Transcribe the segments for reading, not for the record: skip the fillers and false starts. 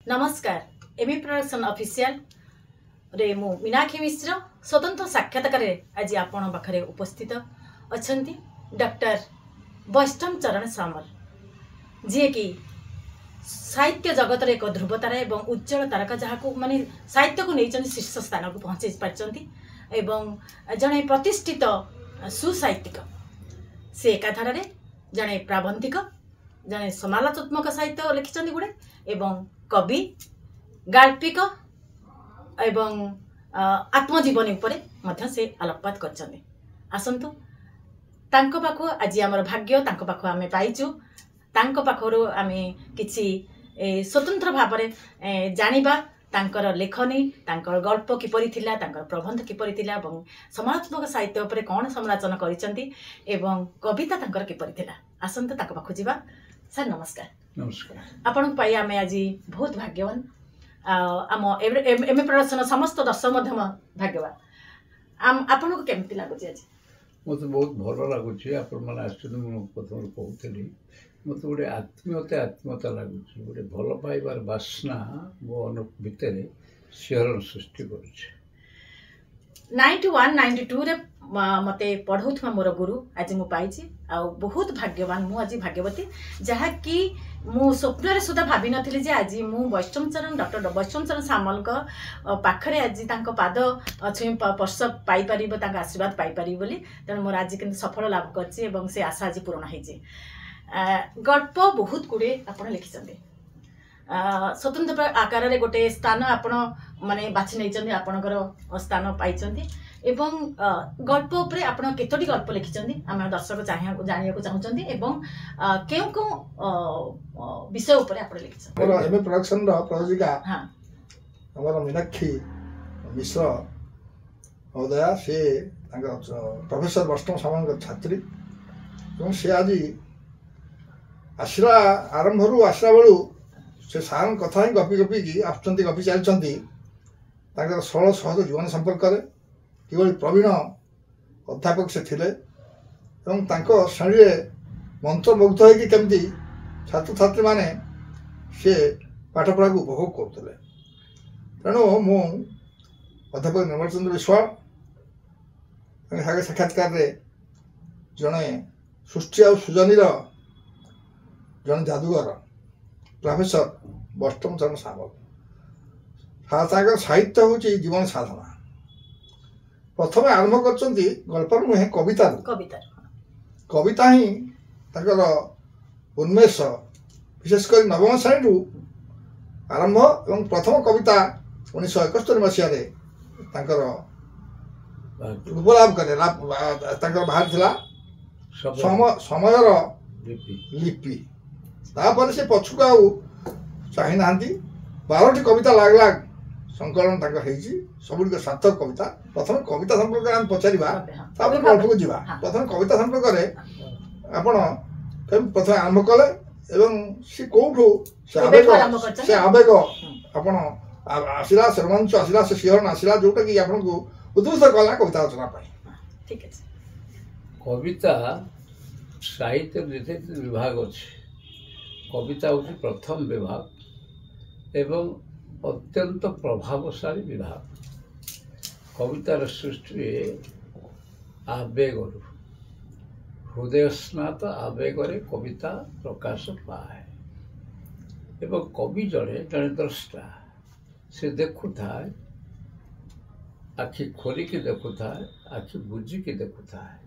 नमस्कार ME production official रे मु मीनाक्षी मिश्र स्वतंत्र साक्षात्कार आज आपण पाखरे उपस्थित अछंती डॉक्टर वैष्णव चरण सामल जी कि साहित्य जगत रे एक ध्रुवतारा एवं उज्जवल तारका जहाँ को माने साहित्य को नहीं शीर्ष स्थान को पहुँचे पार्टी एवं जड़े प्रतिष्ठित सुसाहित्यिक से एकाधार जड़े प्राबंधिक जड़े समालोचनात्मक साहित्य लिखिं गुड़े एवं कवि गाल्पिक एवं आत्मजीवनी उपरे मध्य से आलोकपात करछन्ते। आसंतु तांको पाखो आज आमर भाग्य तांको पाखो आमे पाइछु तांको पाखरो आमे किछि स्वतंत्र भाव में जानिबा तांकर लेखनी तांकर गल्प किपरि थिला तांकर प्रबंध किपरि थिला एवं समालोचनात्मक साहित्य उपरे कोन समालोचना करिसंती एवं कविता तांकर किपरि थिला। आसंतु तांको पाखो जिबा। सर नमस्कार। नमस्कार। आपण पाई आमे आज बहुत भाग्यवान आम एमए प्रोडक्शन समस्त दर्शक मध्यम भाग्यवान आपन को केमती लागुची आज? मत बहुत भल लगुच प्रथम कहूली मत गोटे आत्मीयता लगुच गोटे भल पाइबार बासना मो भितर शिहरण सृष्टि कर 91 92 रे मते पढ़ौथमा मोर गुरु आज मु पाइछि आ बहुत भाग्यवान मु आज भाग्यवती जहा कि मु स्वप्न सुधा भाभी नथिली जे आज मु वैष्णव चरण डॉक्टर वैष्णव चरण सामल को पाखरे आज तांको पाद छुई स्पर्श पाई परिबो तांको आशीर्वाद पाई परिबो बोली तेणु मोर आज किंतु सफल लाभ करछि एवं से आशा आज पूर्ण होइछि। गल्प बहुत गुड़े आपण लिखिसंते स्वतंत्र आकार रे गोटे स्थान आपण माने बाछि नै आपणकर स्थान पाइछन्ती एवं गल्प उपरे आपण केतोटी गल्प लिखिछन्ती आम दर्शक जानिया को चाहउछन्ती एवं केउ को विषय उपरे आपण लिखिछन्ती? मोर एमए प्रोडक्शन रो प्रयोजिका हां हमर मीनाक्षी मिश्र महोदया से प्रोफेसर वैष्णव सामल छात्री एवं से आज आसरा आरंभ आसरा बेलू से सार कथा ही गपी गपी की आसुँच गपी चलती सरल सहज जीवन संपर्क कि प्रवीण अध्यापक से थिले श्रेणी मंत्रमुग्ध होमती छात्र छात्री माने से पाठपढ़ा को उपभोग करुले। तेणु मु अध्यापक निर्मल चंद्र विश्वाल सागे साक्षात्कार जड़े सृष्टि आ सृजनी जड़े जादूगर प्रोफेसर वैष्णव चरण सामल साहित्य हूँ जीवन साधना प्रथम आरंभ कर गल्प नुहे कविता कविता ही उन्मेष विशेषकर नवम श्रेणी आरंभ और प्रथम कविता 1971 मसीह उपलाभ करे बाहर समयर लिपि तापर से पछुक चाही ना 12टी कविता लाग लाग संकलन सबुक सार्थक कविता प्रथम कविता संपर्क आम पचारा गल्प को जीवा प्रथम कविता संपर्क प्रथम आरंभ कले सी कौठू से आवेग आपण आसला से रोमांच आसला से शिहरण आसला जोटा कि आपन को उद्बुद्ध कला कविता रचना ठीक है। कविता साहित्य विभाग अच्छे कविता हूँ प्रथम विभाग एवं अत्यंत प्रभावशाली विभाग। कवितार सृष्टि आवेग हृदय स्नात आवेगे कविता प्रकाश पाए एवं कवि जड़े जड़े द्रष्टा से देखु थाए आखि खोलिकी देखु थाए आखि बुझिकी देखु थाए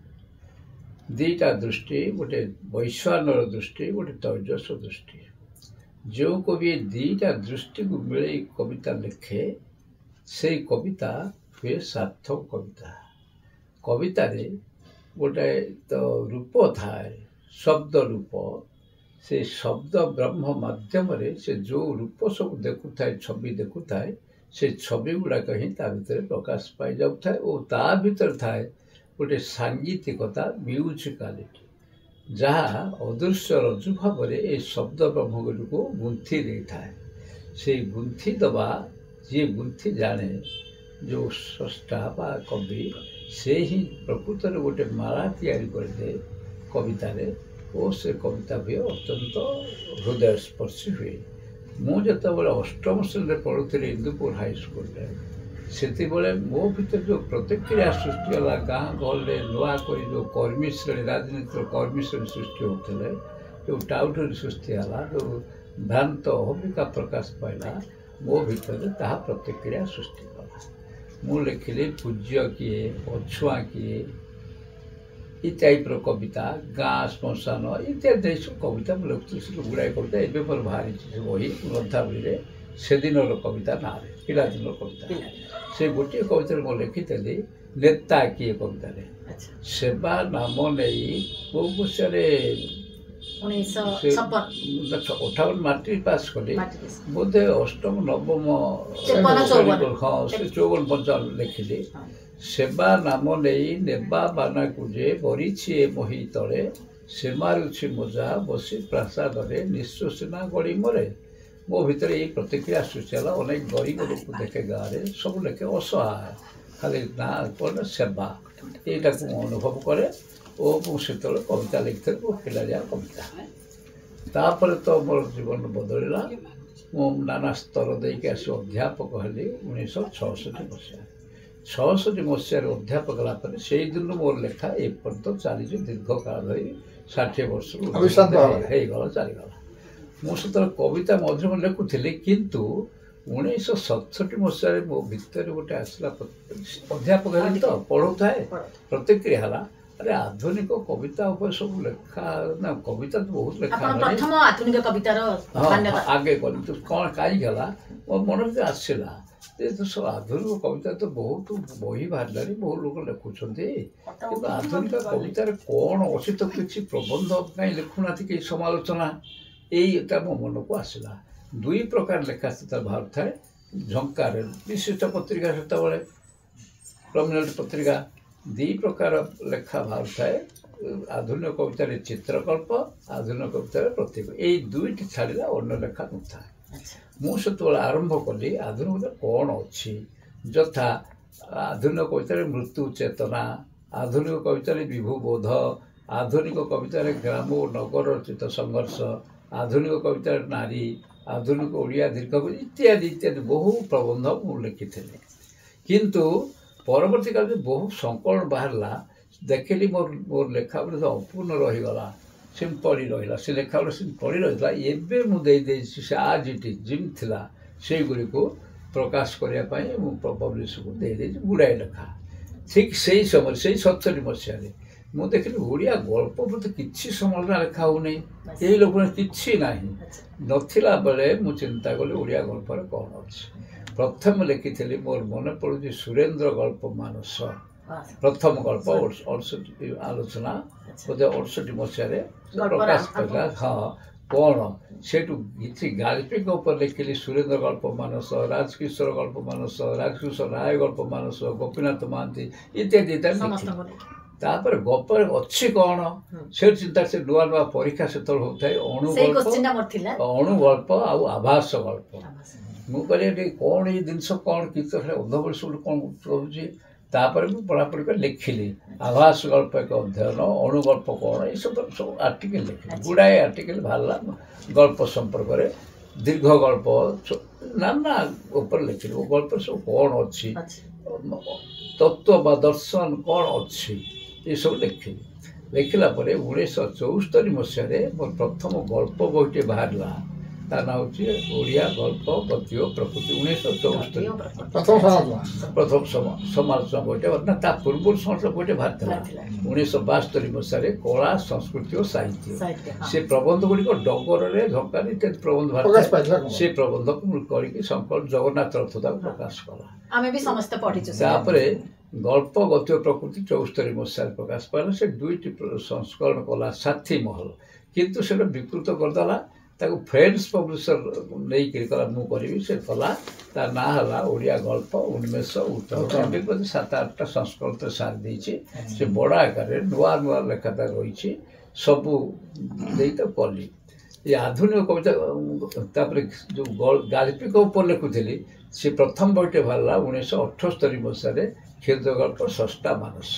दीटा दृष्टि गोटे वैश्वानर दृष्टि गोटे तैजस दृष्टि जो कवि दीटा दृष्टि को मिले कविता लिखे से कविता हुए सार्थक कविता। कविता रे गोटे तो रूप थाए शब्द रूप से शब्द ब्रह्म माध्यम रे से जो रूप सब देखु थाए छवि देखु थाए से छवि गुड़ाक ही ता भीतर प्रकाश पाई जाउ थाए और ता भीतर थाए गोटे सांगीतिकता म्यूजिकालिटी जहाँ अदृश्य रज्जु भाव में शब्द ब्रह्म को गुंथि दे थाए से गुंथि दबा जी गुंथि जाने जो स्रष्टा बा कवि से ही प्रकृत गोटे माला तैयारी करदे कवितार और से कविता भी अत्यंत हृदय स्पर्शी हुए ମୁଁ ଯେତେବେଳେ ଅଷ୍ଟମ ଶ୍ରେଣୀରେ ପଢ଼ୁଥିଲି ଇନ୍ଦୁପୁର ହାଇସ୍କୁଲରେ, ସେତେବେଳେ ମୋ ଭିତରେ ଯେଉଁ ପ୍ରତିକ୍ରିୟା ସୃଷ୍ଟି ହେଲା, ଗାଁ ଗହଳିରେ ନୂଆ କରି ଯେଉଁ କର୍ମୀ ଶ୍ରେଣୀ, ରାଜନୀତିର କର୍ମୀ ଶ୍ରେଣୀ ସୃଷ୍ଟି ହେଉଥିଲେ, ଯେଉଁ ଟାଉଟରୀ ସୃଷ୍ଟି ହେଲା, ଯେଉଁ ଭ୍ରାନ୍ତ ଅହମିକା ପ୍ରକାଶ ପାଇଲା, ମୋ ଭିତରେ ତାହା ପ୍ରତିକ୍ରିୟା ସୃଷ୍ଟି କଲା। ମୁଁ ଲେଖିଲି ପୂଜ୍ୟ କିଏ, ଅଛୁଆଁ କିଏ, এই ଟାଇପ୍ର କବିତା, ଗାଁ ଶ୍ମଶାନ ଇତ୍ୟାଦି ଏସବୁ କବିତା ମୁଁ ଲେଖୁଥିଲି। ସେସବୁ ଗୁଡ଼ାଏ କବିତା ଏବେ ମୋର ବାହାରିଛି ସେ ବହି ଗ୍ରନ୍ଥାବଳୀରେ, ସେଦିନର କବିତା ନାଁରେ, ପିଲାଦିନର କବିତା। ସେ ଗୋଟିଏ କବିତାରେ ମୁଁ ଲେଖିଥିଲି ନେତା କିଏ କବିତାରେ। ସେବା ନାମ ନେଇ କେଉଁ ମସିହାରେ 1958 ମାଟ୍ରିକ ପାସ୍ କଲି, ବୋଧେ ଅଷ୍ଟମ ନବମ, ହଁ ସେ 54-55 ଲେଖିଲି। ସେବା ନାମ ନେଇ ନେବା ବାନାକୁ ଯେ ବରିଛି ଏ ମହି ତଳେ, ସେ ମାରୁଛି ମଜା ବସି ପ୍ରାସାଦରେ ନିଃଶ୍ୱାସିନା ଗଳି ମରେ। ମୋ ଭିତରେ ଏଇ ପ୍ରତିକ୍ରିୟା ସୃଷ୍ଟି ହେଲା। ଅନେକ ଗରିବ ଲୋକ ଦେଖେ ଗାଁରେ, ସବୁ ଲେଖେ ଅସହାୟ, ଖାଲି ନା କ'ଣ ସେବା, ଏଇଟାକୁ ମୁଁ ଅନୁଭବ କରେ ଓ ମୁଁ ସେତେବେଳେ କବିତା ଲେଖିଥିଲି, ମୋ ପିଲାଳିଆ କବିତା। ତାପରେ ତ ମୋର ଜୀବନ ବଦଳିଲା। ମୁଁ ନାନା ସ୍ତର ଦେଇକି ଆସି ଅଧ୍ୟାପକ ହେଲି 1966 ମସିହା। 66 ମସିହାରେ ଅଧ୍ୟାପକ ହେଲା ପରେ ସେଇଦିନରୁ ମୋର ଲେଖା ଏପର୍ଯ୍ୟନ୍ତ ଚାଲିଛି, ଦୀର୍ଘକାଳ ଧରି 60 ବର୍ଷରୁ ହେଇଗଲା, ଚାଲିଗଲା। ମୁଁ ସେତେବେଳେ କବିତା ମଝିରେ ମଝିରେ ଲେଖୁଥିଲି, କିନ୍ତୁ 1967 ମସିହାରେ ମୋ ଭିତରେ ଗୋଟେ ଆସିଲା, ଅଧ୍ୟାପକ ହେଲି ତ ପଢ଼ଉଥାଏ, ପ୍ରତିକ୍ରିୟା ହେଲା, ଆରେ ଆଧୁନିକ କବିତା ଉପରେ ସବୁ ଲେଖା, ନା କବିତା ତ ବହୁତ ଲେଖା ଆଗେ କଲି ତ କ'ଣ କାହିଁକି ହେଲା, ମୋ ମନରେ ଆସିଲା ସବୁ ଆଧୁନିକ କବିତା ତ ବହୁତ ବହି ବାହାରିଲାଣି, ବହୁତ ଲୋକ ଲେଖୁଛନ୍ତି, କିନ୍ତୁ ଆଧୁନିକ କବିତାରେ କ'ଣ ଅଛି ତ କିଛି ପ୍ରବନ୍ଧ କାହିଁ ଲେଖୁନାହାନ୍ତି, କିଛି ସମାଲୋଚନା, ଏଇଟା ମୋ ମନକୁ ଆସିଲା। ଦୁଇ ପ୍ରକାର ଲେଖା ସେତେବେଳେ ବାହାରୁଥାଏ। ଝଙ୍କାରେ ବିଶିଷ୍ଟ ପତ୍ରିକା, ସେତେବେଳେ ପ୍ରମିନେଣ୍ଟ ପତ୍ରିକା, ଦୁଇ ପ୍ରକାର ଲେଖା ବାହାରୁଥାଏ। ଆଧୁନିକ କବିତାରେ ଚିତ୍ରକଳ୍ପ, ଆଧୁନିକ କବିତାରେ ପ୍ରତୀକ, ଏଇ ଦୁଇଟି ଛାଡ଼ିଲା ଅନ୍ୟ ଲେଖା ନଥାଏ। ମୁଁ ସେତେବେଳେ ଆରମ୍ଭ କଲି ଆଧୁନିକ କବିତା କ'ଣ ଅଛି, ଯଥା ଆଧୁନିକ କବିତାରେ ମୃତ୍ୟୁ ଚେତନା, ଆଧୁନିକ କବିତାରେ ବିଭୁବୋଧ, ଆଧୁନିକ କବିତାରେ ଗ୍ରାମ ଓ ନଗରର ଚିତ୍ତ ସଂଘର୍ଷ, ଆଧୁନିକ କବିତାରେ ନାରୀ, ଆଧୁନିକ ଓଡ଼ିଆ ଦୀର୍ଘ ଇତ୍ୟାଦି ଇତ୍ୟାଦି ବହୁ ପ୍ରବନ୍ଧ ମୁଁ ଲେଖିଥିଲି। କିନ୍ତୁ ପରବର୍ତ୍ତୀ କାଳରେ ବହୁ ସଂକଳନ ବାହାରିଲା, ଦେଖିଲି ମୋର ଲେଖା ଗୁଡ଼ିକ ଅପୂର୍ଣ୍ଣ ରହିଗଲା, ସେମିତି ପଡ଼ି ରହିଲା, ସେ ଲେଖା ଗୁଡ଼ିକ ସେମିତି ପଡ଼ି ରହିଥିଲା। ଏବେ ମୁଁ ଦେଇଦେଇଛି ସେ ଆଜ୍ ଇଟ୍ ଇଜ୍ ଯେମିତି ଥିଲା, ସେଇଗୁଡ଼ିକୁ ପ୍ରକାଶ କରିବା ପାଇଁ ମୁଁ ପବ୍ଲିଶକୁ ଦେଇଦେଇଛି ଗୁଡ଼ାଏ ଲେଖା। ଠିକ୍ ସେଇ ସମୟରେ, ସେଇ 67 ମସିହାରେ ମୁଁ ଦେଖିଲି ଓଡ଼ିଆ ଗଳ୍ପ ପ୍ରତି କିଛି ସମାଲୋଚନା ଲେଖା ହେଉନି, ଏଇ ଲୋକମାନେ କିଛି ନାହିଁ। ନଥିଲା ବେଳେ ମୁଁ ଚିନ୍ତା କଲି ଓଡ଼ିଆ ଗଳ୍ପରେ କ'ଣ ଅଛି। ପ୍ରଥମେ ଲେଖିଥିଲି, ମୋର ମନେ ପଡ଼ୁଛି ସୁରେନ୍ଦ୍ର ଗଳ୍ପ ମାନସ, ପ୍ରଥମ ଗଳ୍ପ ଆଲୋଚନା ବୋଧେ 68 ମସିହାରେ ପ୍ରକାଶ ପାଇଲା। ହଁ, କ'ଣ ସେଠୁ କିଛି ଗାଳ୍ପିକ ଉପରେ ଲେଖିଲି, ସୁରେନ୍ଦ୍ର ଗଳ୍ପ ମାନସ, ରାଜକିଶୋର ଗଳ୍ପ ମାନସ, ରାଜକିଶୋର ରାୟ ଗଳ୍ପ ମାନସ, ଗୋପୀନାଥ ମହାନ୍ତି ଇତ୍ୟାଦି ଇତ୍ୟାଦି। ତାପରେ ଗପରେ ଅଛି କ'ଣ, ସେ ଚିନ୍ତା, ସେ ନୂଆ ନୂଆ ପରୀକ୍ଷା ସେତେବେଳେ ହେଉଥାଏ, ଅଣୁଗଳ୍ପ ଆଉ ଆଭାସ ଗଳ୍ପ। ମୁଁ କହିଲି ଏଠି କ'ଣ ଏଇ ଜିନିଷ କ'ଣ କିଛି ଅଧବଳି ସବୁ କ'ଣ ରହୁଛି। ତାପରେ ମୁଁ ପଢ଼ାପଢ଼ି କରି ଲେଖିଲି ଆଭାସ ଗଳ୍ପ ଏକ ଅଧ୍ୟୟନ, ଅଣୁଗଳ୍ପ କ'ଣ, ଏସବୁ ସବୁ ଆର୍ଟିକେଲ ଲେଖିଲି, ଗୁଡ଼ାଏ ଆର୍ଟିକେଲ ବାହାରିଲା ଗଳ୍ପ ସମ୍ପର୍କରେ। ଦୀର୍ଘ ଗଳ୍ପ ନାନା ଉପରେ ଲେଖିଲି, ଗଳ୍ପରେ ସବୁ କ'ଣ ଅଛି, ତତ୍ତ୍ୱ ବା ଦର୍ଶନ କ'ଣ ଅଛି, ଏସବୁ ଲେଖିଲି। ଲେଖିଲା ପରେ 1974 ମସିହାରେ ମୋର ପ୍ରଥମ ଗଳ୍ପ ବହିଟି ବାହାରିଲା, ତା ନାଁ ହେଉଛି ଓଡ଼ିଆ ଗଳ୍ପ ଗତି ଓ ପ୍ରକୃତି। 1974 ପ୍ରଥମ ସମାଲୋଚନା ବହିଟେ, ନା ତା ପୂର୍ବରୁ ସମାଲୋଚନା ବହିଟେ ବାହାରିଥିଲା 1972 ମସିହାରେ, କଳା ସଂସ୍କୃତି ଓ ସାହିତ୍ୟ। ସେ ପ୍ରବନ୍ଧ ଗୁଡ଼ିକ ଡଗରରେ, ଝଙ୍କାରେ ଇତ୍ୟାଦି ପ୍ରବନ୍ଧ ବାହାରିଥିଲା। ସେ ପ୍ରବନ୍ଧକୁ ମୁଁ କରିକି ସଂକଳନ ଜଗନ୍ନାଥ ରଥ ତାକୁ ପ୍ରକାଶ କଲା। ତାପରେ ଗଳ୍ପ ଗତି ଓ ପ୍ରକୃତି 74 ମସିହାରେ ପ୍ରକାଶ ପାଇଲା। ସେ ଦୁଇଟି ସଂସ୍କରଣ କଲା ସାଥୀ ମହଲ, କିନ୍ତୁ ସେଟା ବିକୃତ କରିଦେଲା। ତାକୁ ଫ୍ରେଣ୍ଡସ୍ ପବ୍ଲିସର ନେଇକରି କଲା, ମୁଁ କରିବି, ସେ କଲା। ତା ନାଁ ହେଲା ଓଡ଼ିଆ ଗଳ୍ପ ଉନ୍ମେଷ ଉତ୍ତର। ଏବେ ବୋଧେ 7-8ଟା ସଂସ୍କରଣ ସାରି ଦେଇଛି। ସେ ବଡ଼ ଆକାରରେ ନୂଆ ନୂଆ ଲେଖା ତାର ରହିଛି, ସବୁ ଦେଇ ତାକୁ କଲି। ଏ ଆଧୁନିକ କବିତା, ତାପରେ ଯେଉଁ ଗାଳ୍ପିକ ଉପରେ ଲେଖୁଥିଲି, ସେ ପ୍ରଥମ ବହିଟେ ବାହାରିଲା 1978 ମସିହାରେ, କ୍ଷୁଦ୍ର ଗଳ୍ପ ଷଷ୍ଠା ମାନସ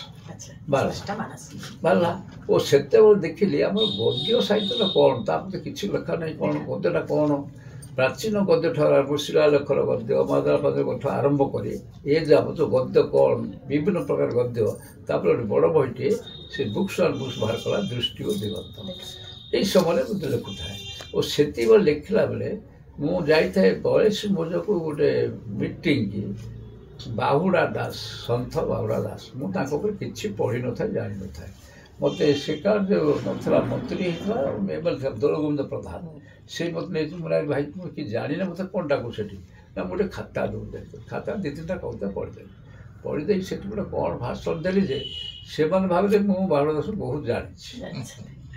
ବାହାରିଲା। ଓ ସେତେବେଳେ ଦେଖିଲି ଆମର ଗଦ୍ୟ ସାହିତ୍ୟଟା କ'ଣ, ତାପରେ କିଛି ଲେଖା ନାହିଁ, କ'ଣ ଗଦ୍ୟଟା କ'ଣ। ପ୍ରାଚୀନ ଗଦ୍ୟ ଠାରୁ ଶିଳାଲେଖର ଗଦ୍ୟ ମାଦଳାପାଦ ଆରମ୍ଭ କରି ଏ ଯାବତ ଗଦ୍ୟ କ'ଣ ବିଭିନ୍ନ ପ୍ରକାର ଗଦ୍ୟ ତାପରେ ଗୋଟେ ବଡ଼ ବହିଟିଏ ସେ ବୁକ୍ସ ଆଣ୍ଡ ବୁକ୍ସ ବାହାର କଲା ଦୃଷ୍ଟି ଓ ଦିଗନ୍ତ। ଏଇ ସମୟରେ ମୁଁ ଲେଖୁଥାଏ ଓ ସେତିକିବେଳେ ଲେଖିଲା ବେଳେ ମୁଁ ଯାଇଥାଏ ବୟାଳିଶ ମୌଜାକୁ ଗୋଟେ ମିଟିଂକି ବାହୁଡ଼ା ଦାସ ସନ୍ଥ ବାହୁଡ଼ା ଦାସ ମୁଁ ତାଙ୍କ ଉପରେ କିଛି ପଢ଼ିନଥାଏ ଜାଣିନଥାଏ। ମୋତେ ସେ କାଳ ଯେଉଁ ନଥିଲା ମନ୍ତ୍ରୀ ହେଇଥିଲା ଏବେ ଦୋଳଗୋବିନ୍ଦ ପ୍ରଧାନ ସେ ମୋତେ ନେଇଛି ମୋର ଭାଇ ମୁଁ କି ଜାଣିନା ମୋତେ କ'ଣ ଡାକୁ ସେଠି ନା ମୁଁ ଗୋଟେ ଖାତା ଦେଉ ଖାତା ଦୁଇ ତିନିଟା କବିତା ପଢ଼ିଦେଇ ସେଠି ଗୋଟେ କ'ଣ ଭାଷଣ ଦେଲି ଯେ ସେମାନେ ଭାବିଲେ ମୁଁ ବାହୁଡ଼ା ଦାସ ବହୁତ ଜାଣିଛି।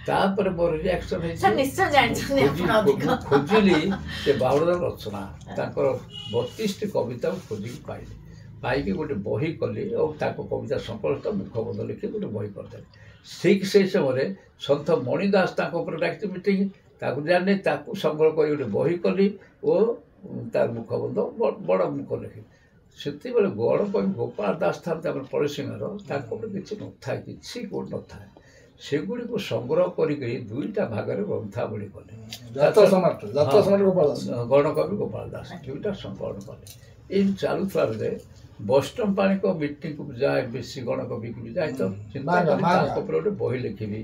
ତାପରେ ମୋର ରିଆକ୍ସନ୍ ହେଇଛି ଖୋଜିଲି ସେ ବାହୁଡ଼ା ଦାସ ରଚନା ତାଙ୍କର 32ଟି କବିତା ମୁଁ ଖୋଜିକି ପାଇକି ଗୋଟେ ବହି କଲି ଆଉ ତାଙ୍କ କବିତା ସଂକଳିତ ମୁଖବନ୍ଧ ଲେଖି ଗୋଟେ ବହି କରିଦେଲି। ଠିକ୍ ସେଇ ସମୟରେ ସନ୍ଥ ମଣି ଦାସ ତାଙ୍କ ଉପରେ ଡାକିଛି ମିଟିଂ ତାକୁ ଜାଣିନି ତାକୁ ସଂଗ୍ରହ କରି ଗୋଟେ ବହି କଲି ଓ ତାର ମୁଖବନ୍ଧ ବଡ଼ ମୁଖ ଲେଖି। ସେତେବେଳେ ଗଡ଼କବି ଗୋପାଳ ଦାସ ଥାନ୍ତି ଆମର ପଡ଼ୋଶୀଙ୍କର ତାଙ୍କ ଉପରେ କିଛି ନଥାଏ କିଛି କୋଉଠି ନଥାଏ ସେଗୁଡ଼ିକୁ ସଂଗ୍ରହ କରିକି ଦୁଇଟା ଭାଗରେ ଗ୍ରନ୍ଥାବଳୀ କଲେ ଗଣକବି ଗୋପାଳ ଦାସ ଦୁଇଟା ସଂକଳନ କଲେ। ଏଇ ଚାଲୁଥିଲା ବେଳେ ବୈଷ୍ଣବ ପାଣିଙ୍କ ମିଟିଂକୁ ଯାଏ ବେଶୀ ଗଣକବିକୁ ବି ଯାଇ ତ ଚିନ୍ତା କଲି ତାଙ୍କ ଉପରେ ଗୋଟେ ବହି ଲେଖିବି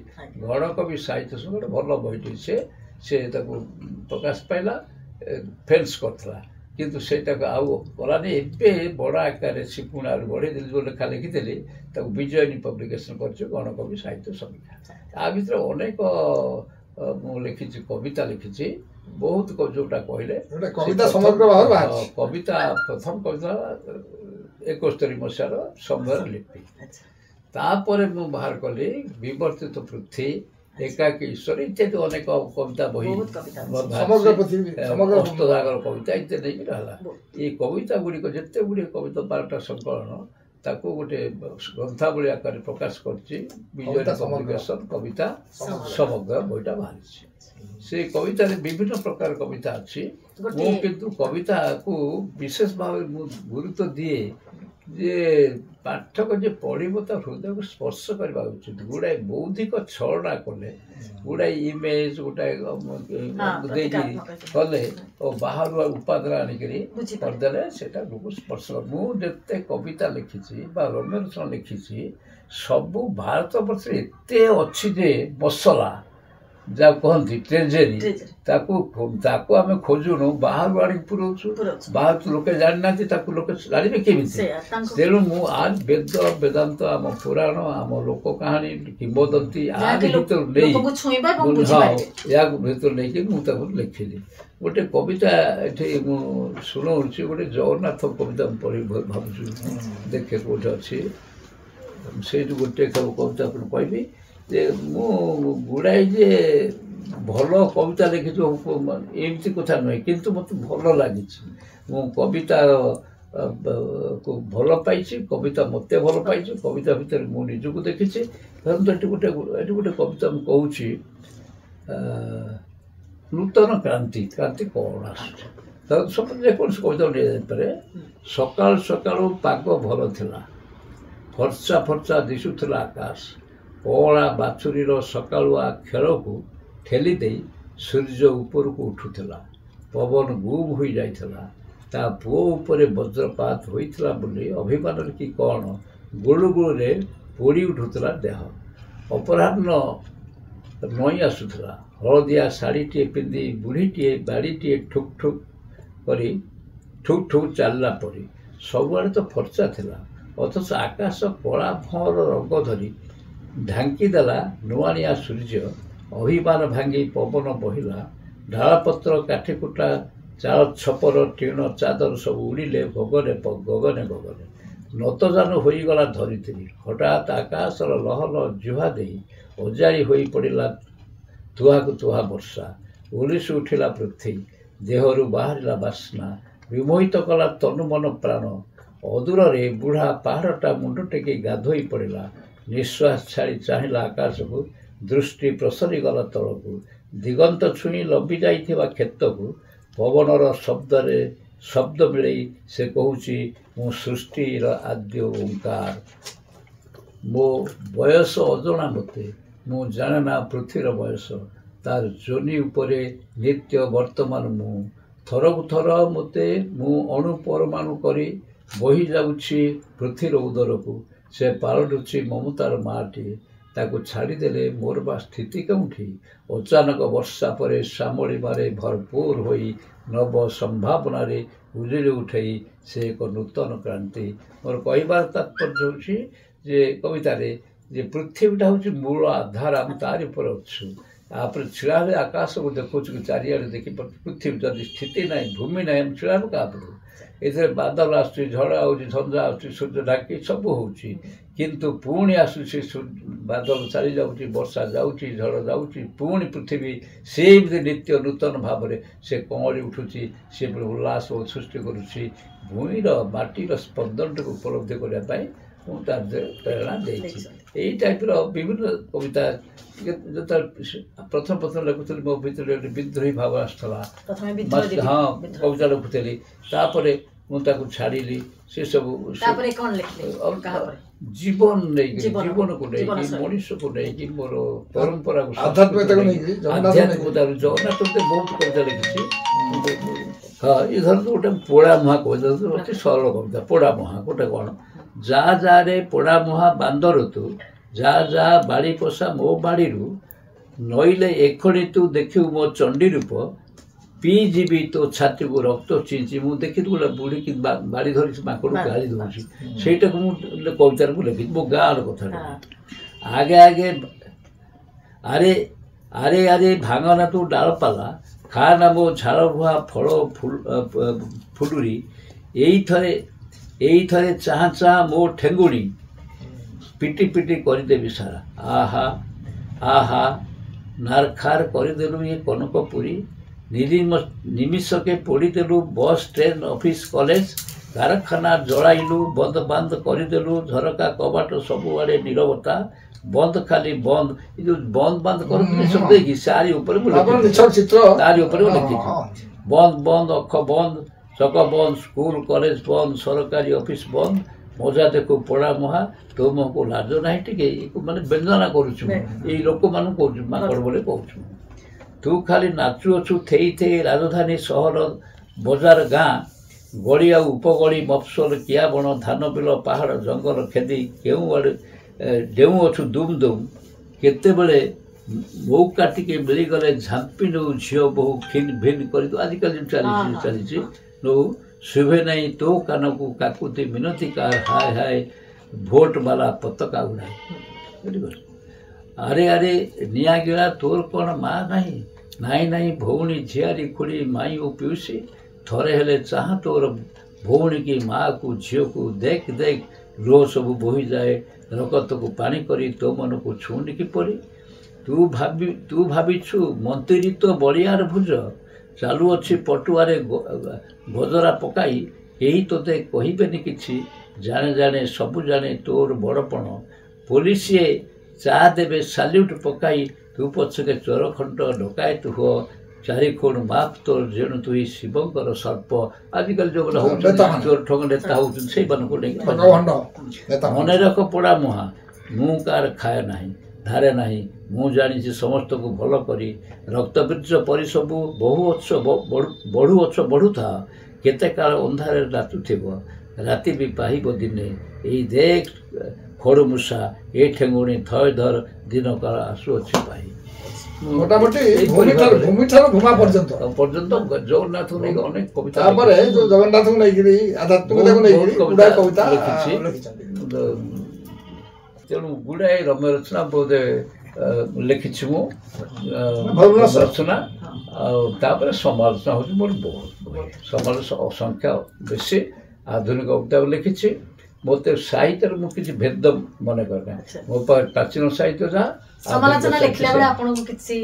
ଗଣକବି ସାହିତ୍ୟ ସଂଘ ଗୋଟେ ଭଲ ବହିଟି ସେ ତାକୁ ପ୍ରକାଶ ପାଇଲା ଫେନ୍ସ କରିଥିଲା କିନ୍ତୁ ସେଇଟାକୁ ଆଉ କଲାନି। ଏବେ ବଡ଼ ଆକାରରେ ସିପୁଣାରୁ ବଢ଼େଇ ଦେଲି ଯେଉଁ ଲେଖା ଲେଖିଥିଲି ତାକୁ ବିଜୟିନୀ ପବ୍ଲିକେସନ୍ କରିଛି ଗଣକବି ସାହିତ୍ୟ ସମୀକ୍ଷା। ତା ଭିତରେ ଅନେକ ମୁଁ ଲେଖିଛି କବିତା ଲେଖିଛି ବହୁତ ଯେଉଁଟା କହିଲେ କବିତା ପ୍ରଥମ କବିତା 71 ମସିହାର ସମୟର ଲିପି। ତାପରେ ମୁଁ ବାହାର କଲି ବିବର୍ତ୍ତିତ ପୃଥ୍ୱୀ ଏକାକୀ ଈଶ୍ୱର ଇତ୍ୟାଦି ଅନେକ କବିତା ବହି ଅଷ୍ଟଦାଗର କବିତା ଇତ୍ୟାଦି ନେଇକି ରହିଲା। ଏଇ କବିତା ଗୁଡ଼ିକ ଯେତେ ଗୁଡ଼ିଏ କବିତା 12ଟା ସଂକଳନ ତାକୁ ଗୋଟେ ଗ୍ରନ୍ଥାବଳୀ ଆକାରରେ ପ୍ରକାଶ କରିଛି ବିଜୟ ପବ୍ଲିକେସନ୍ କବିତା ସମଗ୍ର ବହିଟା ବାହାରିଛି। ସେ କବିତାରେ ବିଭିନ୍ନ ପ୍ରକାର କବିତା ଅଛି। ମୁଁ କିନ୍ତୁ କବିତାକୁ ବିଶେଷ ଭାବରେ ମୁଁ ଗୁରୁତ୍ୱ ଦିଏ ଯେ ପାଠକ ଯେ ପଢ଼ିବ ତା ହୃଦୟକୁ ସ୍ପର୍ଶ କରିବା ଉଚିତ। ଗୁଡ଼ାଏ ବୌଦ୍ଧିକ ଛଳନା କଲେ ଗୁଡ଼ାଏ ଇମେଜ ଗୋଟାଏ ଦେଇକି କଲେ ଓ ବାହାରୁ ଉପାଦାନ ଆଣିକରି କରିଦେଲେ ସେଇଟା ଲୋକ ସ୍ପର୍ଶ କରେ। ମୁଁ ଯେତେ କବିତା ଲେଖିଛି ବା ରମ୍ୟ ରଚନା ଲେଖିଛି ସବୁ ଭାରତ ବର୍ଷରେ ଏତେ ଅଛି ଯେ ମସଲା ଯାହା କହନ୍ତି ଟ୍ରେଜେରୀ ତାକୁ ଆମେ ଖୋଜୁନୁ ବାହାରୁ ଆଣିକି ପୁରଉଛୁ ବାହାରୁ ଲୋକେ ଜାଣିନାହାନ୍ତି ତାକୁ ଲୋକେ ଜାଣିବେ କେମିତି। ତେଣୁ ମୁଁ ଆଜ ବେଦ ବେଦାନ୍ତ ଆମ ପୁରାଣ ଆମ ଲୋକ କାହାଣୀ କିମ୍ବଦନ୍ତୀ ଆଦି ଭିତରୁ ନେଇ ୟାକୁ ଭିତରୁ ନେଇକି ମୁଁ ତାକୁ ଲେଖିଲି। ଗୋଟେ କବିତା ଏଠି ମୁଁ ଶୁଣଉଛି ଗୋଟେ ଜଗନ୍ନାଥ କବିତା ମୁଁ ପଢ଼ି ଭାବୁଛି ଦେଖେ କୋଉଠି ଅଛି ସେଇଠୁ ଗୋଟେ କବିତା ଆପଣ କହିବି ଯେ ମୁଁ ଗୁଡ଼ାଏ ଯେ ଭଲ କବିତା ଲେଖିଛି ଏମିତି କଥା ନୁହେଁ କିନ୍ତୁ ମୋତେ ଭଲ ଲାଗିଛି। ମୁଁ କବିତା ଭଲ ପାଇଛି କବିତା ମୋତେ ଭଲ ପାଇଛି କବିତା ଭିତରେ ମୁଁ ନିଜକୁ ଦେଖିଛି। ଧରନ୍ତୁ ଏଠି ଗୋଟେ କବିତା ମୁଁ କହୁଛି ନୂତନ କ୍ରାନ୍ତି କ'ଣ ଆସୁଛି ଧରନ୍ତୁ ଯେକୌଣସି କବିତା ନିଆଯାଇପାରେ। ସକାଳୁ ସକାଳୁ ପାଗ ଭଲ ଥିଲା ଫର୍ଚା ଫର୍ଚା ଦିଶୁଥିଲା ଆକାଶ କଅଁଳା ବାଛୁରୀର ସକାଳୁଆ ଖେଳକୁ ଠେଲି ଦେଇ ସୂର୍ଯ୍ୟ ଉପରକୁ ଉଠୁଥିଲା ପବନ ଗୁମ୍ ହୋଇଯାଇଥିଲା ତା ପୁଅ ଉପରେ ବଜ୍ରପାତ ହୋଇଥିଲା ବୋଲି ଅଭିମାନରେ କି କ'ଣ ଗୁଳୁଗୁଳରେ ପୋଡ଼ି ଉଠୁଥିଲା ଦେହ। ଅପରାହ୍ନ ନଇଁ ଆସୁଥିଲା ହଳଦିଆ ଶାଢ଼ୀଟିଏ ପିନ୍ଧି ବୁଢ଼ୀଟିଏ ବାଡ଼ିଟିଏ ଠୁକ୍ ଠୁକ୍ କରି ଠୁକ୍ ଠୁକ୍ ଚାଲିଲା ପରି ସବୁଆଡ଼େ ତ ଫର୍ଚା ଥିଲା ଅଥଚ ଆକାଶ କଳା ଭଅଁର ରଙ୍ଗ ଧରି ଢାଙ୍କି ଦେଲା ନୁଆଣିଆ ସୂର୍ଯ୍ୟ। ଅଭିମାନ ଭାଙ୍ଗି ପବନ ବହିଲା ଢାଳପତ୍ର କାଠିକୁଟା ଚାଳ ଛପର ଟିଣ ଚାଦର ସବୁ ଉଡ଼ିଲେ ଗଗନେ ଗଗନେ ଗଗନେ ନତଜାନୁ ହୋଇଗଲା ଧରିତ୍ରୀ। ହଠାତ୍ ଆକାଶର ଲହଲ ଜୁହା ଦେଇ ଅଜାଡ଼ି ହୋଇ ପଡ଼ିଲା ତୁହାକୁ ତୁହା ବର୍ଷା ଉଲିସି ଉଠିଲା ପୃଥ୍ୱୀ ଦେହରୁ ବାହାରିଲା ବାସ୍ନା ବିମୋହିତ କଲା ତନୁ ମନ ପ୍ରାଣ। ଅଦୂରରେ ବୁଢ଼ା ପାହାଡ଼ଟା ମୁଣ୍ଡ ଟେକି ଗାଧୋଇ ପଡ଼ିଲା ନିଶ୍ୱାସ ଛାଡ଼ି ଚାହିଁଲା ଆକାଶକୁ ଦୃଷ୍ଟି ପ୍ରସରିଗଲା ତଳକୁ ଦିଗନ୍ତ ଛୁଇଁ ଲମ୍ବି ଯାଇଥିବା କ୍ଷେତକୁ ପବନର ଶବ୍ଦ ମିଳେଇ ସେ କହୁଛି ମୁଁ ସୃଷ୍ଟିର ଆଦ୍ୟ ଓଙ୍କାର। ମୋ ବୟସ ଅଜଣା ମୋତେ ମୁଁ ଜାଣେ ନା ପୃଥ୍ୱୀର ବୟସ ତାର ଯୋନି ଉପରେ ନିତ୍ୟ ବର୍ତ୍ତମାନ ମୁଁ ଥରକୁ ଥର ମୋତେ ମୁଁ ଅଣୁ ପରମାଣୁ କରି ବହି ଯାଉଛି ପୃଥିବୀର ଉଦରକୁ। ସେ ପାଲଟୁଛି ମମତାର ମାଆଟିଏ, ତାକୁ ଛାଡ଼ିଦେଲେ ମୋର ବା ସ୍ଥିତି କେଉଁଠି? ଅଚାନକ ବର୍ଷା ପରେ ଶ୍ୟାମଳିମାରେ ଭରପୁର ହୋଇ ନବ ସମ୍ଭାବନାରେ ଉଜିଳି ଉଠେଇ ସେ ଏକ ନୂତନ କ୍ରାନ୍ତି। ମୋର କହିବାର ତାତ୍ପର୍ଯ୍ୟ ହେଉଛି ଯେ କବିତାରେ ଯେ ପୃଥିବୀଟା ହେଉଛି ମୂଳ ଆଧାର, ଆମେ ତାରି ଉପରେ ଅଛୁ। ତାପରେ ଛିଡ଼ା ହେଲେ ଆକାଶକୁ ଦେଖୁଛୁ କି ଚାରିଆଡ଼େ ଦେଖିପାରୁଛୁ। ପୃଥିବୀ ଯଦି ସ୍ଥିତି ନାହିଁ, ଭୂମି ନାହିଁ, ଆମେ ଛିଡ଼ା ହେବୁ କାହା ପଟକୁ? ଏଥିରେ ବାଦଲ ଆସୁଛି, ଝଡ଼ ଆସୁଛି, ଝଞ୍ଜା ଆସୁଛି, ସୂର୍ଯ୍ୟ ଢାକି ସବୁ ହେଉଛି, କିନ୍ତୁ ପୁଣି ଆସୁଛି ବାଦଲ ଚାଲି ଯାଉଛି, ବର୍ଷା ଯାଉଛି, ଝଡ଼ ଯାଉଛି, ପୁଣି ପୃଥିବୀ ସେମିତି ନିତ୍ୟ ନୂତନ ଭାବରେ ସେ କଅଁଳି ଉଠୁଛି, ସେ ପୁଣି ଉଲ୍ଲାସ ସୃଷ୍ଟି କରୁଛି। ଭୂମିର ମାଟିର ସ୍ପନ୍ଦନଟିକୁ ଉପଲବ୍ଧି କରିବା ପାଇଁ ମୁଁ ତା ପ୍ରେରଣା ଦେଇଛି। ଏଇ ଟାଇପ୍ର ବିଭିନ୍ନ କବିତା ଯେତେବେଳେ ପ୍ରଥମ ଲେଖୁଥିଲି ମୋ ଭିତରେ ଗୋଟେ ବିଦ୍ରୋହୀ ଭାବ ଆସୁଥିଲା। ହଁ, କବିତା ଲେଖୁଥିଲି, ତାପରେ ମୁଁ ତାକୁ ଛାଡ଼ିଲି। ସେସବୁ ଜୀବନ ନେଇକି, ଜୀବନକୁ ନେଇକି, ମଣିଷକୁ ନେଇକି, ମୋର ପରମ୍ପରାକୁ, ଆଧ୍ୟାତ୍ମିକତାରୁ ଜଗନ୍ନାଥ ବହୁତ କବିତା ଲେଖିଛି। ହଁ, ଏ ଧରନ୍ତୁ ଗୋଟେ ପୋଡ଼ା ମୁହାଁ କବିତା, ଅତି ସରଳ କବିତା। ପୋଡ଼ା ମୁହାଁ ଗୋଟେ କ'ଣ? ଯା ଯାରେ ପୋଡ଼ା ମୁହାଁ ବାନ୍ଦର ତୁ, ଯା ଯା ବାଡ଼ି ପୋଷା ମୋ ବାଡ଼ିରୁ, ନଇଲେ ଏଖଣି ତୁ ଦେଖିବୁ ମୋ ଚଣ୍ଡୀ ରୂପ, ପିଇ ଯିବି ତୋ ଛାତିକୁ ରକ୍ତ ଚିଞ୍ଚି। ମୁଁ ଦେଖିଲି ଗୋଟେ ବୁଢ଼ୀକି ବାଡ଼ି ଧରିଛି, ମାଙ୍କଡ଼କୁ ଗାଳି ଦେଉଛି। ସେଇଟାକୁ ମୁଁ କବିତାରେ ମୁଁ ଲେଖିଛି, ମୋ ଗାଁର କଥାଟା। ଆଗେ ଆଗେ ଆରେ ଆରେ ଆରେ ଭାଙ୍ଗନା ତୁ ଡାଳପାଲା, ଖା ନା ମୋ ଝାଳ ବୁହା ଫଳ ଫୁଲୁରି, ଏଇଥରେ ଚାହାଁ ଚାହାଁ ମୋ ଠେଙ୍ଗୁଣି, ପିଟି ପିଟି କରିଦେବି ସାରା। ଆହା ଆହା ନାରଖାର କରିଦେଲୁ ଏ Kanakpuri, ନିମିଷକେ ପୋଡ଼ିଦେଲୁ bus, train, office, college, କାରଖାନା ଜଳାଇଲୁ, ବନ୍ଦ ବାନ୍ଦ କରିଦେଲୁ, ଝରକା କବାଟ ସବୁଆଡ଼େ ନୀରବତା, ବନ୍ଦ ଖାଲି ବନ୍ଦ। ଏ ଯେଉଁ ବନ୍ଦ ବାନ୍ଦ କରନ୍ତି ସବୁ ଦେଇକି ତାରି ଉପରେ ମୁଁ ଲେଖିଛି, ତାରି ଉପରେ ମୁଁ ଲେଖିଛି। ବନ୍ଦ ବନ୍ଦ, ଅଖ ବନ୍ଦ, ଚକ ବନ୍ଦ, ସ୍କୁଲ କଲେଜ ବନ୍ଦ, ସରକାରୀ ଅଫିସ୍ ବନ୍ଦ, ମଜା ଦେଖୁ ପୋଡ଼ା ମୁହାଁ, ତୋ ମୁହଁକୁ ଲାଜ ନାହିଁ ଟିକେ। ମାନେ ବ୍ୟଞ୍ଜନା କରୁଛୁ, ଏଇ ଲୋକମାନଙ୍କୁ କହୁଛୁ, ମାଙ୍କଡ଼ ବୋଲି କହୁଛୁ। ତୁ ଖାଲି ନାଚୁଅଛୁ ଥେଇ ଥେଇ, ରାଜଧାନୀ ସହର ବଜାର ଗାଁ, ଗଳି ଆଉ ଉପଗଳି, ମଫସଲ କିଆବଣ, ଧାନ ବିଲ, ପାହାଡ଼ ଜଙ୍ଗଲ ଖେଦି, କେଉଁଆଡ଼େ ଡେଉଁଅଛୁ ଦୁମ୍ ଦୁମ୍, କେତେବେଳେ ମୌକା ଟିକେ ମିଳିଗଲେ ଝାମ୍ପି ନେଉ ଝିଅ ବୋହୁ ଖିନ୍ ଭିନ୍ କରି। ଆଜିକାଲି ଚାଲିଛି ନଉ, ଶୁଭେ ନାହିଁ ତୋ କାନକୁ କାକୁତି ମିନତିକାର, ହାୟ ହାୟ ଭୋଟ ବାଲା ପତାକା ଉଡ଼ାଏ। ବୁଝିଗଲି। ଆରେ ଆରେ ନିଆଁ ଗିଳା ତୋର କ'ଣ ମା ନାହିଁ? ନାହିଁ ନାହିଁ ଭଉଣୀ, ଝିଆରୀ, ଖୁଡ଼ି, ମାଇଁ ଓ ପିଉସୀ, ଥରେ ହେଲେ ଚାହାଁ ତୋର ଭଉଣୀ କି ମାଆକୁ, ଝିଅକୁ, ଦେଖ ଦେଖ ଲୁହ ସବୁ ବୋହିଯାଏ ରକତକୁ ପାଣି କରି, ତୋ ମନକୁ ଛୁଉଁନି କିପରି? ତୁ ଭାବିଛୁ ମନ୍ତିରୀ ତୋ ବଳିଆର ଭୁଜ, ଚାଲୁଅଛି ପଟୁଆରେ ଗଜରା ପକାଇ, କେହି ତୋତେ କହିବେନି କିଛି, ଜାଣେ ଜାଣେ ସବୁ ଜାଣେ ତୋର ବଡ଼ପଣ, ପୋଲିସିଏ ଚା ଦେବେ ସାଲ୍ୟୁଟ୍ ପକାଇ, ତୁ ପଛକେ ଚୋରଖଣ୍ଟ ଡକାୟତ ହୁଅ, ଚାରିଖୋଣ ମାପ ତୋର ଯେଣୁ ତୁଇ ଶିବଙ୍କର ସର୍ପ। ଆଜିକାଲି ଯେଉଁମାନେ ହେଉଛନ୍ତି ଚୋର ଠଗ ନେତା ହେଉଛନ୍ତି, ସେଇମାନଙ୍କୁ ନେଇକି ମନେ ରଖ ପୋଡ଼ା ମୁହାଁ, ମୁଁ କାହାର ଖାଏ ନାହିଁ, ଧାରେ ନାହିଁ, ମୁଁ ଜାଣିଛି ସମସ୍ତଙ୍କୁ ଭଲ କରି, ରକ୍ତବୀର୍ଯ୍ୟ ପରି ସବୁ ବଢ଼ୁଅଛ ବଢ଼ୁଥା, କେତେ କାଳ ଅନ୍ଧାରରେ ନାଚୁଥିବ, ରାତି ବି ପାହିବ ଦିନେ, ଏଇ ଦେଖ ଖଡ଼ମୂଷା, ଏ ଠେଙ୍ଗୁଣି ଥୟ ଧର, ଦିନ କାଳ ଆସୁଅଛି ପାହି। ମୋଟାମୋଟି ଭୂମିଠାରୁ ଭୂମା ପର୍ଯ୍ୟନ୍ତ ଜଗନ୍ନାଥଙ୍କୁ ନେଇକି ଅନେକ କବିତା, ତାପରେ ଯୋଉ ଜଗନ୍ନାଥଙ୍କୁ ନେଇକିରି ଆଧ୍ୟାତ୍ମିକତାକୁ ନେଇକିରି ଗୁଡ଼ାଏ କବିତା ଲେଖିଛି। ତେଣୁ ଗୁଡ଼ାଏ ରମ୍ୟ ରଚନା ବୋଧେ ଲେଖିଛି ମୁଁ, ରଚନା। ଆଉ ତାପରେ ସମାଲୋଚନା ହେଉଛି ମୋର ବହୁତ ସମାଲୋଚନା ଅସଂଖ୍ୟ ବେଶୀ। ଆଧୁନିକ କବିତା ଲେଖିଛି। ମୋତେ ସାହିତ୍ୟରେ ମୁଁ କିଛି ଭେଦ ମନେ କରେ ନାହିଁ। ମୋ ପାଖରେ ପ୍ରାଚୀନ ସାହିତ୍ୟ ଯାହା। ସମାଲୋଚନା ଲେଖିଲା ବେଳେ ଆପଣଙ୍କୁ କିଛି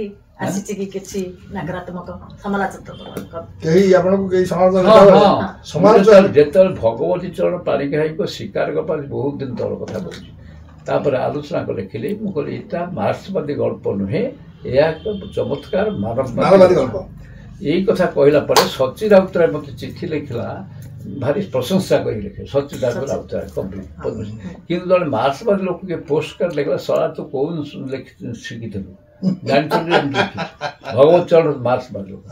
ଆସିଛି କି କିଛି ନକାରାତ୍ମକ ସମାଲୋଚନା? କେହି ଆପଣଙ୍କୁ କେହି ସମାଲୋଚନା? ଯେତେବେଳେ ଭଗବତୀ ଚରଣ ପାଣିଗ୍ରାହୀଙ୍କ ଶିକାର ଗପାଳି ବହୁତ ଦିନ ତଳ କଥା କହୁଛି, ତାପରେ ଆଲୋଚନା ଲେଖିଲି। ମୁଁ କହିଲି ଏଇଟା ମାର୍କ୍ସବାଦୀ ଗଳ୍ପ ନୁହେଁ, ଏହା ଏକ ଚମତ୍କାର ମାନବବାଦୀ ଗଳ୍ପ। ଏଇ କଥା କହିଲା ପରେ ସଚ୍ଚିଦ ରାଉତରାୟ ମୋତେ ଚିଠି ଲେଖିଲା, ଭାରି ପ୍ରଶଂସା କରି ଲେଖେ ସଚ୍ଚିଦ ରାଉତରାୟ କମ୍ପ୍ଲିଟ୍। କିନ୍ତୁ ଜଣେ ମାର୍କ୍ସବାଦୀ ଲୋକকে ପୋଷ୍ଟ କାର୍ଡ଼ ଲେଖିଲା, ସଳା ତୁ କୋଉ ଶିଖିଥିଲୁ, ଜାଣିଥିଲୁ ଭଗବତ ଚରଣ ମାର୍କ୍ସବାଦୀ ଲୋକ,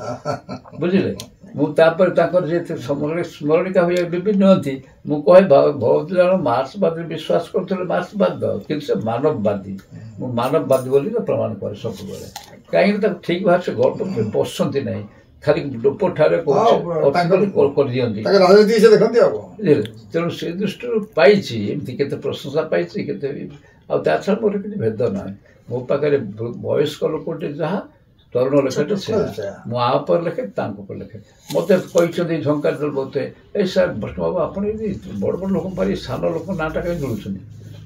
ବୁଝିଲେ? मुझे स्मरणिका हुए भी नियंती मुझे बहुत जन मार्क्सवादी विश्वास करते मार्क्सवाद किंतु से मानववादी मानववादी बोली प्रमाण करे सब कहीं ठीक भाव से गल्प पशंती ना खाली लोप ठारे तेणु से दृष्टि पाई के प्रशंसा पाई छा मोर कि भेद ना मो पाखे वयस्क लोकटे जहाँ तरुण लेखटे से मुझे लेखे लेखे मत कही झंकार दल बोलते ए सर वैष्णव बाबू आप बड़ बड़ लोक पारी सान लोक नाटा कहीं जुड़ुं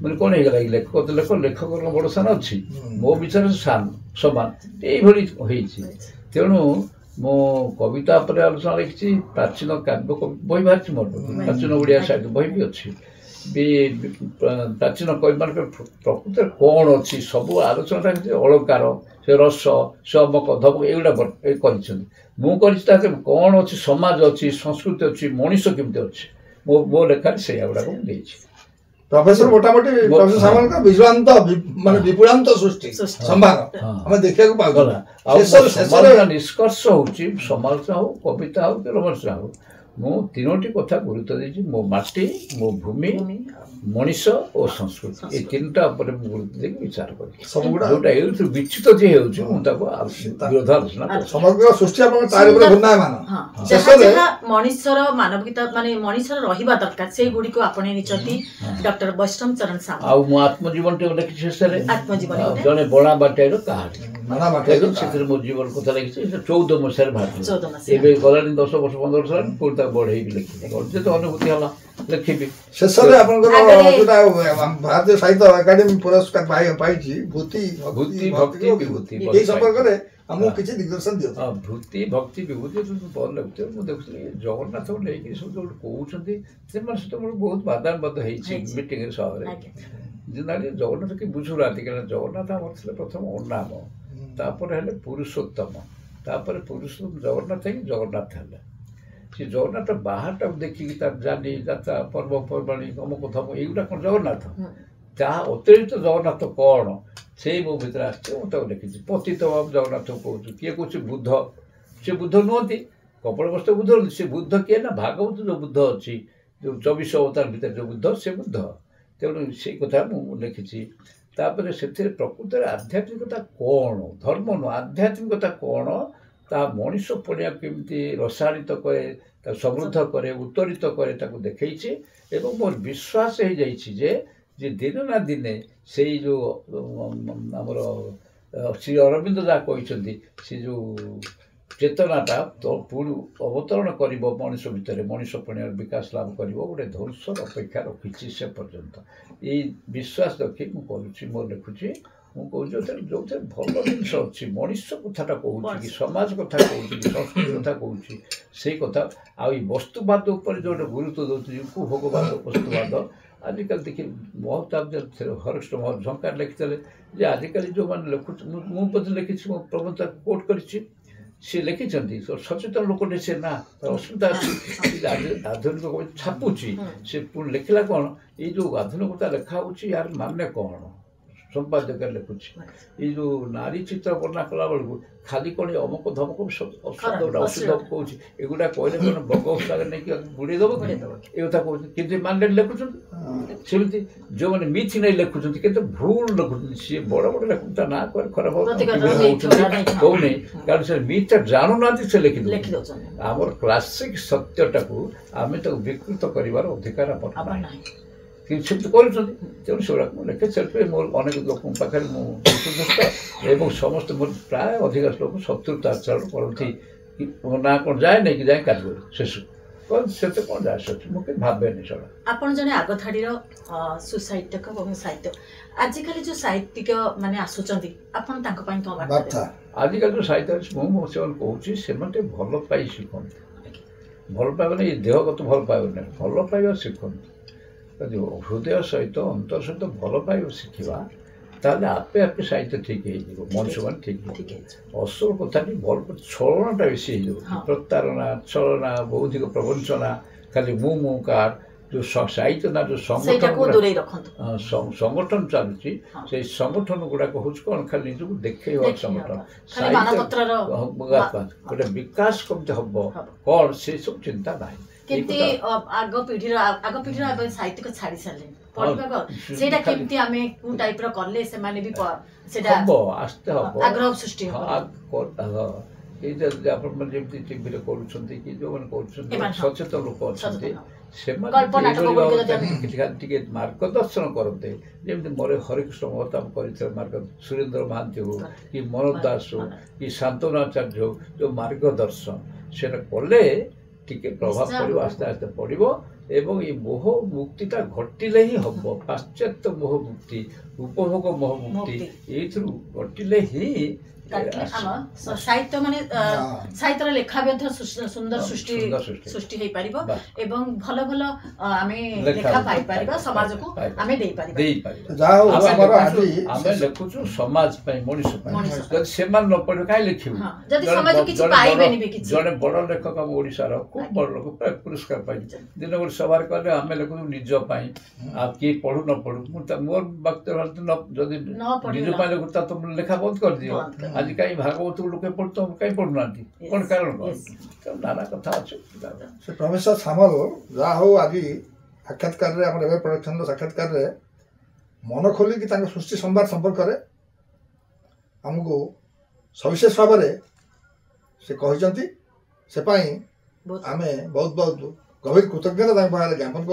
मैंने कौन होगा लेखक तो लेख लेखक बड़ सान अच्छी मो विचार सान सामान ये तेणु मो कविता पर आलोचना लिखी प्राचीन काव्य बही बाहर मोर प्राचीन ओडिया साहित्य बही भी अच्छी प्राचीन कवि मान प्रकृत कौन अच्छी सब आलोचना अलंकार से रस से अमक धमक ये कर कौन अच्छी समाज अच्छी संस्कृति अच्छी मनीष केमती अच्छी मो लेखार से गुड़ा प्रोफेसर मोटामोटी प्रोफेसर सामंत का विज्वांत माने विपुलांत सृष्टि संभार हम देखिया को पाउ निष्कर्ष होची समालोचना हो कविता हो कि रोमांस हो मु तीनोटी कथा गुरुत्व देछि मो माटी मो भूमि मनीष और संस्कृति ये तीनटा ऊपर गुरुत्व दे विचार करी सब गुडा जोटा ए विचित जे हेउछि मु ताको विरोधालोचना समग्र सृष्टि आपण तार ऊपर घुमनायमान जहा मनीषर मानविकता माने मनीषर रहिबा दरकार से गुडी को आपने निचती डॉक्टर वैष्णव चरण सामंत आ मु आत्मजीवन टे लिखि शेषरे आत्मजीवन जने बणा बाटेर कहानी बणा बाटेर से मो जीवन कथा लिखि 14 मसर भात 14 मसर एबे गलानी 10 वर्ष 15 वर्ष पूर्ता बढ़े भी लिखि जे तो अनुभूति हला लिखिबी शेषरे आपनकर जोटा भारतीय साहित्य एकेडमी पुरस्कार पाई भूति भक्ति विभूति ए संपर्क रे हमु किछि दिग्दर्शन दियो हां भूति भक्ति विभूति तो बहुत लगते मु देखुली जगन्नाथ को लेके सब जो कहउछंती से मन से तो बहुत बादानबद्ध हेछि मीटिंग रे सहरे जिनाली जगन्नाथ की बुझुराती के जगन्नाथ हमर छले प्रथम नाम तापर हेले पुरुषोत्तम तापर पुरुषोत्तम जगन्नाथ ही जगन्नाथ हेले से जगन्नाथ बाहरटा देखिकी तार जानी जात्रा पर्वपर्वाणी अमुक धम एगुड़ा कौन जगन्नाथ ता अतिरिक्त जगन्नाथ कौन से मो भीतर आसते लिखी पतित जगन्नाथ कहूँ किए कह बुद्ध से बुद्ध नुहति कपड़ बस्त्र बुद्ध से बुद्ध किए ना भागवत जो बुद्ध अच्छी जो 24 अवतार भीतर जो बुद्ध से बुद्ध तेणु से कथा मुझे लिखी तापर से प्रकृत आध्यात्मिकता कौन धर्म नु आध्यात्मिकता कौन ता मनीष पड़िया केमती रसायनित करे समृद्ध करे उत्तरित करे ताको देखैछि एवं मोर विश्वास हो जाइछि जे दिन ना दिने से जो आमर श्री अरविंद जहाँ कहते से जो चेतनाटा तो पुणी अवतरण कर मनीष भितर मनीष पणियार विकास लाभ कर गोटे ध्वंसर अपेक्षा रखी से पर्यंत ये विश्वास रखी मुझे मोर लिखुची मुझे जो भल जिनस अच्छी मनीष कथाटा कहूँ कि समाज कथा कहूँ कि संस्कृति कथा कहूँ से कथा आई वस्तुवाद उपर जो गुरुत्व दौर उपभोगवाद वस्तुवाद आजिकल देखिए बहुत हरिष्ठ मोहन झंकार लिखिते आजिकल जो मैंने लिखु मुझे लिखी प्रबंध कोट कर लिखी सचेतन लोकटे से ना असुविधा आधुनिक छापुची से पुणी लिखला कौन ये जो आधुनिकता लिखा यार मान्य कौन संपादक लिखुची ये जो नारी चित्र वर्णना कला बेलू खाली कौन अमुक धमक अशुद्ध कहूँ एगुड़ा कहले कौन बग नहीं बुड़े दब ये कथा कहते कि मानले लिखुं सेमती जो मैंने मिथि नहीं लिखुं कि भूल लिखुं सी बड़ बड़ लेखक ना खराब कहूनी कारण से मिथ्या जानू ना से लिखि आमर क्लासिक सत्यटा को आम विकृत कर अधिकार किसी तेणु से लिखे से मोर अनेक लोक पाखे मुझे समस्त मोर प्राय अधिकांश लोक शत्रुता आचरण करती ना कौन जाए नहीं कि जाए कार्य शेष कौन से कौन जाए मुझे भावे नहीं चला आप जन आगधाड़ी सुसाहित्यक और साहित्य आजिकल जो साहित्यिक मैंने आसुँच आजिकल जो साहित्य मुझे कहूँ से भल पाई शिखती भल पाइबा देहगत भल पाइबा भल पाइबा शिखती हृदय सहित अंतर सहित भल पाइब शिखा ताले आपे आपे साहित्य ठीक हो मनुष्य मान ठीक असल कथा भल छलनाटा बेसी प्रतारणा छलना बौद्धिक प्रवंचना खाली मु कार जो साहित्य ना जो ସେଇଟାକୁ ଦୂରେଇ ରଖନ୍ତୁ। संगठन चलुची हाँ। से संगठन गुड़ाक हूँ कौन खाली निजक देखा संगठन ଖାଲି ମାନପତ୍ରର गोटे विकास कमी हम कौन से सब चिंता ना केमती आग पीढ़ीर अब साहित्य छाड़ी सारे पढ़ा सेटा केमती आमे को टाइप रो करले से माने भी सेटा हम आस्ते हम आग्रह सृष्टि हो ये आपण जेमती टीवी रे करूछंती कि जो मन करूछंती सचेतन लोक अछंती से मार्गदर्शन करते जमी मोर हरिकृष्ण महताब कर मार्ग सुरेंद्र महांती हो कि मनोज दास हो कि शांतनाचार्य हो जो मार्गदर्शन से कले टिके प्रभाव पड़ो आस्ते आस्ते पड़ो एवं ये मोह मुक्तिटा घटिले ही हम पाश्चात्य मोह मुक्ति उपभोग मोह मुक्ति ये घटिले ही साहित्य माने साहित्यर लेखा सुंदर सृष्टि हो पारिबो एवं भल भल आमे लेखा पाई पारिबा समाज को आमे देई पारिबा जाओ हमर आदि आमे लेखुछु समाज पई मनुष्य पई जद सेमान न पढो काई लेखिबो जदी समाज किछि पाइबेनी भी किछि जने बड़ लेखक हम ओडिसा रो खूब बड़ लोक पुरस्कार पाइ दिन गोटे सवार करले आमे लेखुछु निज पई आ की पढु न पढु मोर वक्तव्य न जदी निज पई लेखुता तुम लेखा बंद कर दियो आज कहीं भागवत लोक पढ़ते कहीं पढ़ुना कौन कारण नाना कथा अच्छे से प्रोफेसर सामल जहाँ हो आज साक्षात्कार प्रोडक्शन साक्षात्कार मन खोल कि सृष्टि संवाद संपर्क आमको सविशेष भाव से कहते से आम बहुत बहुत गभीर कृतज्ञता ज्ञापन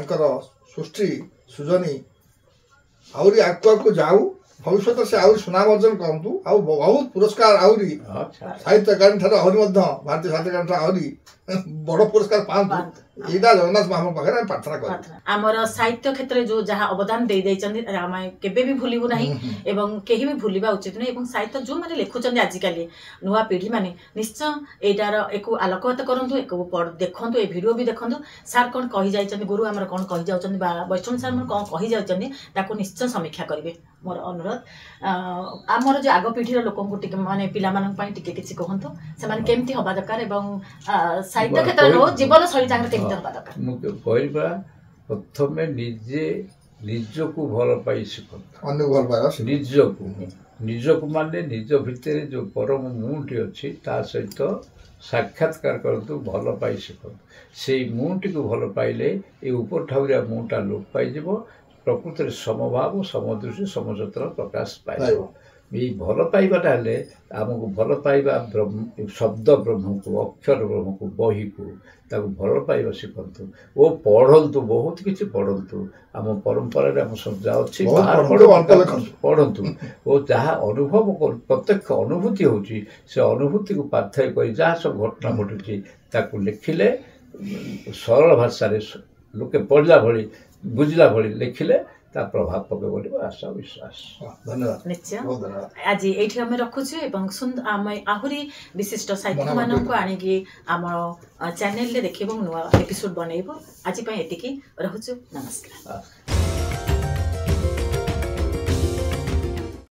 करुँ सृष्टि सृजनी आहरी आगू जाऊ भविष्य से आहरी सुनाम अर्जन करूँ आउ बहुत पुरस्कार आहरी साहित्य अकादमी ठार आहरी भारतीय साहित्य अकादमी आहरी बड़ पुरस्कार पाँच एटा जगन्नाथ महाप्रभु पाखे प्रार्थना कर आमर साहित्य क्षेत्र जो जहाँ अवदान दे केबे भी भूलू ना एवं कहीं भी भूलवा उचित नहीं एवं साहित्य जो मैंने लिखुं आजिकल नुआ पीढ़ी मैंने निश्चय यार एक आलोकपात करूँ एक देखूँ ये भिडियो भी देखूँ सार कौन कही जाइए गुरु आमर कौन कही जाऊँ वैष्णव सार कौन कही जाऊँ निश्चय समीक्षा करेंगे मोर अनुरोध आमर जो आग पीढ़ीर लोक माने पिला टिके किसी कहतु से केमती हवा दरकार साहित्य क्षेत्र हो जीवन शैली प्रथमे निजे निजको भल पाई शिखु निजको माने निज भितर जो परम मुँटी अच्छी ता सहित साक्षात्कार करतु भल पाई शिखु से मुँटी को भल पाइले ये ऊपर ठाउरिया मुँटा लोप पाइज प्रकृति समभाव समदृष्टि समचत्र प्रकाश पाइब ये भल पाइबाटा हेले आमको भल पाइबा शब्द ब्रह्म को अक्षर ब्रह्म को बही को ताको भल पाइबा शिखंतु वो पढ़ंतु बहुत किसी पढ़ंतु आम परंपरा आम सज्जा अच्छी पढ़ंतु वो जहाँ अनुभव प्रत्यक्ष अनुभूति होची से अनुभूति को पार्थक्य कर जहाँ सब घटना घटुची ताको लिखिले सरल भाषा लोके पढ़ला भली बुझला भली लिखिले ता प्रभाव पके बोली आशा विश्वास धन्यवाद निश्चय आज ये आम रखुचु आम आहरी विशिष्ट साहित्य मानक आणिकी आम चैनल देखिए नुआ एपिसोड बनइबो आज एतिकी रहुचु नमस्कार।